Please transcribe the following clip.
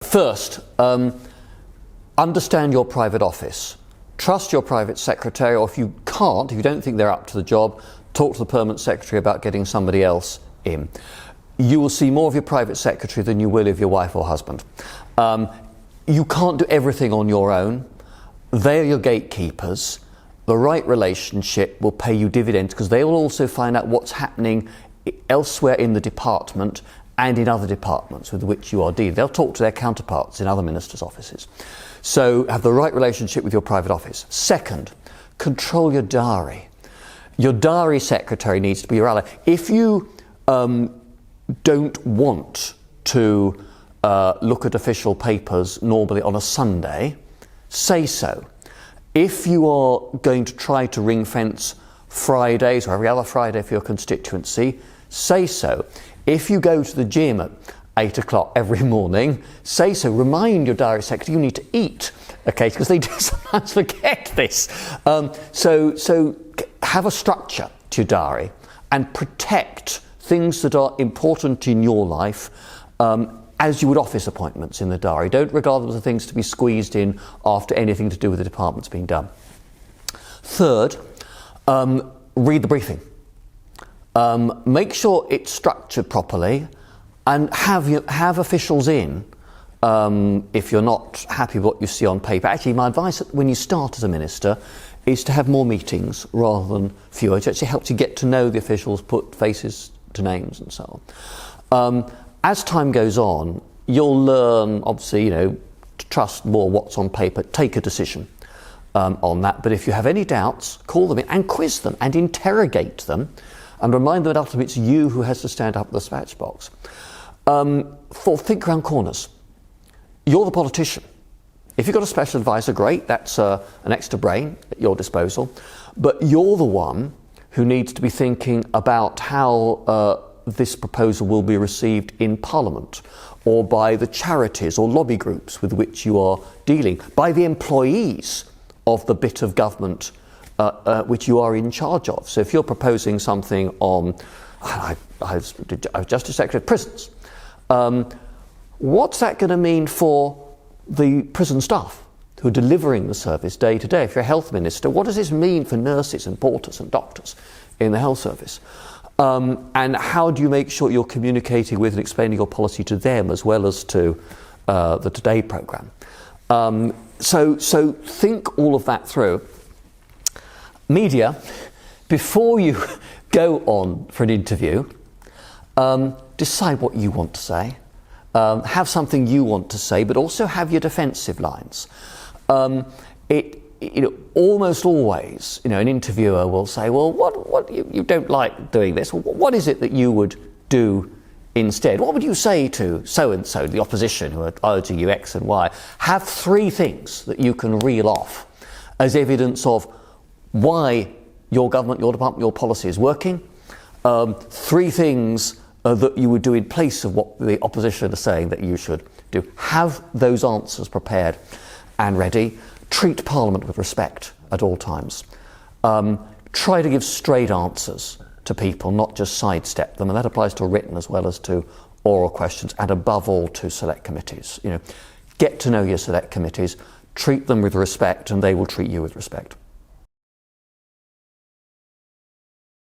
First, understand your private office. Trust your private secretary, or if you can't, if you don't think they're up to the job, talk to the permanent secretary about getting somebody else in. You will see more of your private secretary than you will of your wife or husband. You can't do everything on your own. They are your gatekeepers. The right relationship will pay you dividends because they will also find out what's happening elsewhere in the department and in other departments with which you are dealing. They'll talk to their counterparts in other ministers' offices. So have the right relationship with your private office. Second, control your diary. Your diary secretary needs to be your ally. If you don't want to look at official papers normally on a Sunday, say so. If you are going to try to ring fence Fridays or every other Friday for your constituency, say so. If you go to the gym at 8 o'clock every morning, say so. Remind your diary secretary you need to eat, okay, because they do sometimes forget this. So have a structure to your diary and protect things that are important in your life as you would office appointments in the diary. Don't regard them as things to be squeezed in after anything to do with the department's been done. Third, read the briefing. Make sure it's structured properly and have officials in if you're not happy with what you see on paper. Actually, my advice when you start as a minister is to have more meetings rather than fewer. It actually helps you get to know the officials, put faces to names and so on. As time goes on, you'll learn, obviously, to trust more what's on paper, take a decision on that. But if you have any doubts, call them in and quiz them and interrogate them and remind them that ultimately it's you who has to stand up at the dispatch box. Fourth, think around corners. You're the politician. If you've got a special advisor, great, that's an extra brain at your disposal. But you're the one who needs to be thinking about how this proposal will be received in Parliament or by the charities or lobby groups with which you are dealing, by the employees of the bit of government which you are in charge of. So if you're proposing something on, I was Justice Secretary of Prisons, what's that going to mean for the prison staff who are delivering the service day to day? If you're a health minister, what does this mean for nurses and porters and doctors in the health service? And how do you make sure you're communicating with and explaining your policy to them as well as to the Today programme? So think all of that through. Media, before you go on for an interview, decide what you want to say. Have something you want to say, but also have your defensive lines. Almost always, an interviewer will say, well, what you don't like doing this. What is it that you would do instead? What would you say to so-and-so, the opposition, who are urging you X and Y? Have 3 things that you can reel off as evidence of why your government, your department, your policy is working. 3 things that you would do in place of what the opposition are saying that you should do. Have those answers prepared and ready. Treat Parliament with respect at all times. Try to give straight answers to people, not just sidestep them, and that applies to written as well as to oral questions, and above all to select committees. Get to know your select committees, treat them with respect, and they will treat you with respect.